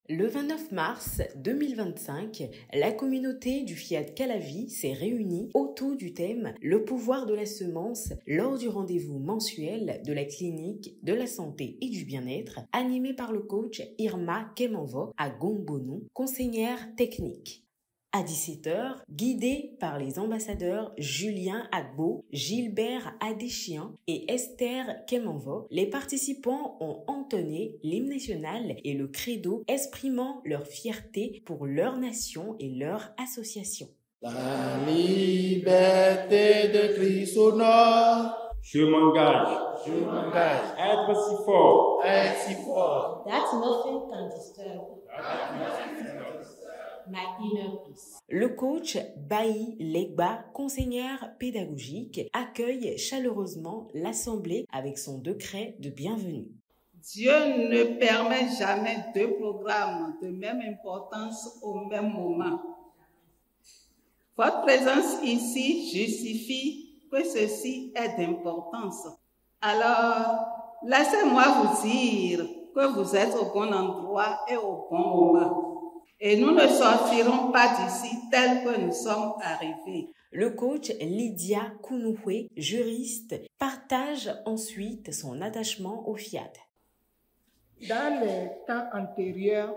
Le 29 mars 2025, la communauté du Fiat Calavi s'est réunie autour du thème « Le pouvoir de la semence » lors du rendez-vous mensuel de la clinique de la santé et du bien-être animé par le coach Irma Kemanvo à Gongbonou, conseillère technique. À 17h, guidés par les ambassadeurs Julien Agbo, Gilbert Adéchian et Esther Kemanvo, les participants ont entonné l'hymne national et le credo exprimant leur fierté pour leur nation et leur association. La liberté de Christ honore. Je m'engage À être si fort si fort. That nothing can disturb my inner peace. Le coach Baï Legba, conseillère pédagogique, accueille chaleureusement l'Assemblée avec son décret de bienvenue. Dieu ne permet jamais deux programmes de même importance au même moment. Votre présence ici justifie que ceci est d'importance. Alors, laissez-moi vous dire que vous êtes au bon endroit et au bon moment. Et nous ne sortirons pas d'ici tel que nous sommes arrivés. Le coach Lydia Kounoué, juriste, partage ensuite son attachement au Fiat. Dans les temps antérieurs,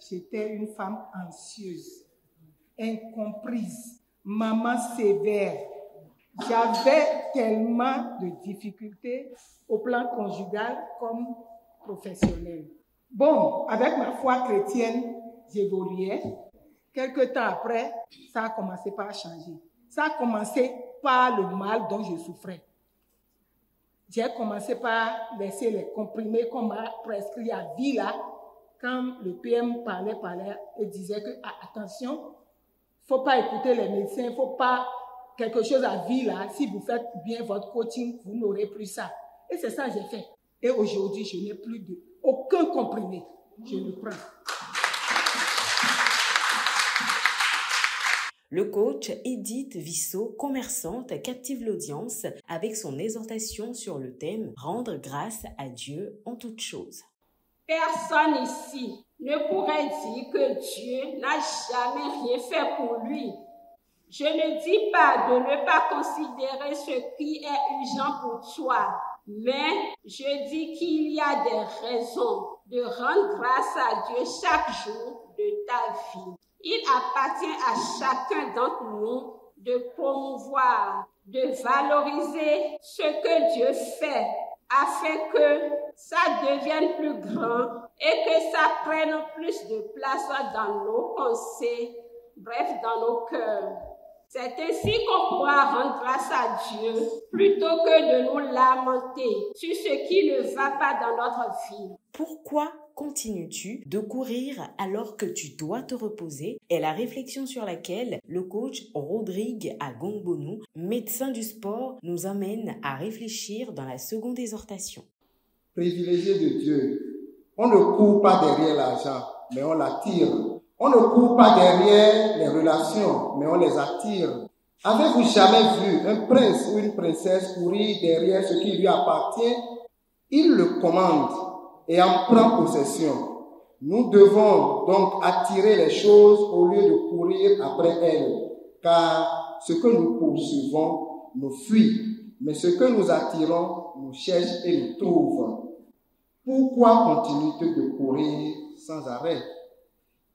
j'étais une femme anxieuse, incomprise, maman sévère. J'avais tellement de difficultés au plan conjugal comme professionnel. Bon, avec ma foi chrétienne, j'évoluais. Quelque temps après, ça a commencé par changer. Ça a commencé par le mal dont je souffrais. J'ai commencé par laisser les comprimés qu'on m'a prescrits à vie là. Quand le PM parlait et disait que attention, il ne faut pas écouter les médecins, il ne faut pas quelque chose à vie là. Si vous faites bien votre coaching, vous n'aurez plus ça. Et c'est ça que j'ai fait. Et aujourd'hui, je n'ai plus aucun comprimé. Je le prends. Le coach Edith Vissot, commerçante, captive l'audience avec son exhortation sur le thème « Rendre grâce à Dieu en toutes choses ». Personne ici ne pourrait dire que Dieu n'a jamais rien fait pour lui. Je ne dis pas de ne pas considérer ce qui est urgent pour toi, mais je dis qu'il y a des raisons de rendre grâce à Dieu chaque jour de ta vie. Il appartient à chacun d'entre nous de promouvoir, de valoriser ce que Dieu fait afin que ça devienne plus grand et que ça prenne plus de place dans nos pensées, bref, dans nos cœurs. C'est ainsi qu'on pourra rendre grâce à Dieu plutôt que de nous lamenter sur ce qui ne va pas dans notre vie. Pourquoi continues-tu de courir alors que tu dois te reposer? Est la réflexion sur laquelle le coach Rodrigue à Gongbonou, médecin du sport, nous amène à réfléchir dans la seconde exhortation. Privilégié de Dieu, on ne court pas derrière l'argent, mais on l'attire. On ne court pas derrière les relations, mais on les attire. Avez-vous jamais vu un prince ou une princesse courir derrière ce qui lui appartient? Il le commande et en prend possession. Nous devons donc attirer les choses au lieu de courir après elles, car ce que nous poursuivons nous fuit, mais ce que nous attirons nous cherche et nous trouve. Pourquoi continues-tu de courir sans arrêt?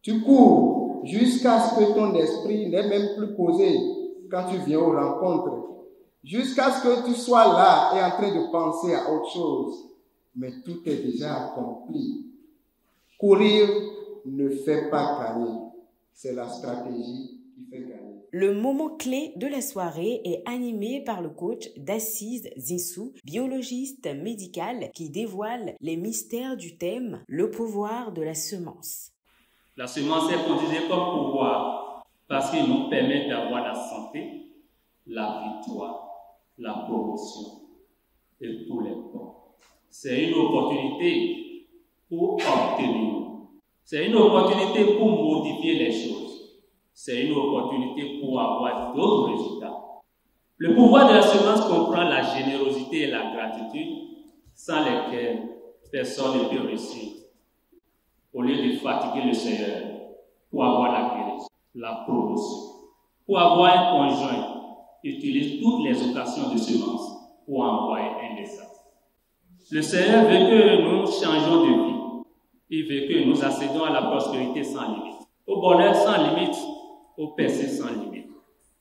Tu cours jusqu'à ce que ton esprit n'est même plus posé quand tu viens aux rencontres, jusqu'à ce que tu sois là et en train de penser à autre chose. Mais tout est déjà accompli. Courir ne fait pas gagner. C'est la stratégie qui fait gagner. Le moment clé de la soirée est animé par le coach d'Assise Zissou, biologiste médical qui dévoile les mystères du thème « Le pouvoir de la semence ». La semence est utilisée comme pouvoir parce qu'il nous permet d'avoir la santé, la victoire, la promotion et tous les bons. C'est une opportunité pour obtenir. C'est une opportunité pour modifier les choses. C'est une opportunité pour avoir d'autres résultats. Le pouvoir de la semence comprend la générosité et la gratitude. sans lesquelles personne ne peut réussir. Au lieu de fatiguer le Seigneur pour avoir la guérison, la promotion, pour avoir un conjoint, utilise toutes les occasions de semence pour envoyer un message. Le Seigneur veut que nous changeons de vie. Il veut que nous accédions à la prospérité sans limite, au bonheur sans limite, au percée sans limite.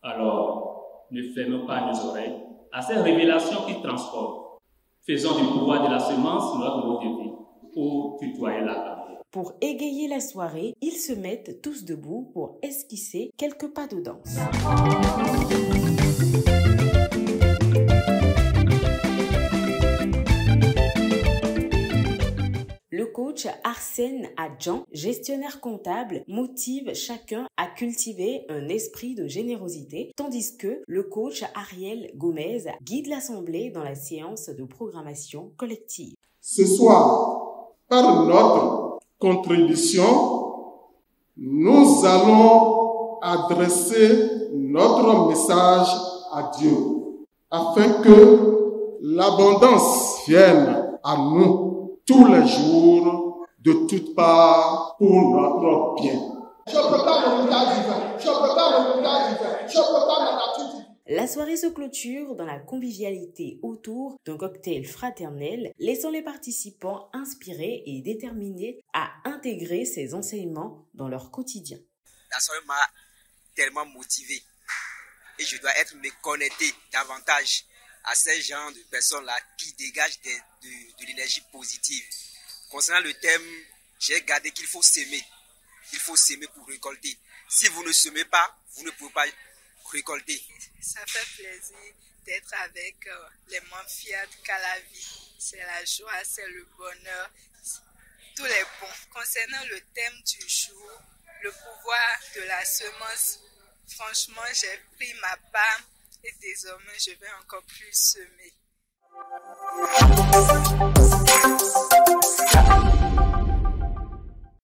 Alors, ne fermons pas nos oreilles à ces révélations qui transforment. Faisons du pouvoir de la semence notre mode de vie pour tutoyer la vie. Pour égayer la soirée, ils se mettent tous debout pour esquisser quelques pas de danse. Le coach Arsène Adjan, gestionnaire comptable, motive chacun à cultiver un esprit de générosité, tandis que le coach Ariel Gomez guide l'assemblée dans la séance de programmation collective. Ce soir, par notre contribution, nous allons adresser notre message à Dieu afin que l'abondance vienne à nous tous les jours, de toutes parts, pour notre bien. Je prépare le bouquin divin. Je prépare le bouquin divin. Je prépare la nature divine. La soirée se clôture dans la convivialité autour d'un cocktail fraternel, laissant les participants inspirés et déterminés à intégrer ces enseignements dans leur quotidien. La soirée m'a tellement motivé et je dois me connecter davantage à ces gens de personnes-là qui dégagent de l'énergie positive. Concernant le thème, j'ai gardé qu'il faut s'aimer. Il faut s'aimer pour récolter. Si vous ne semez pas, vous ne pouvez pas récolter. Ça fait plaisir d'être avec les membres fiers de Calavi. C'est la joie, c'est le bonheur, tous les bons. Concernant le thème du jour, le pouvoir de la semence, franchement, j'ai pris ma part et désormais, je vais encore plus semer.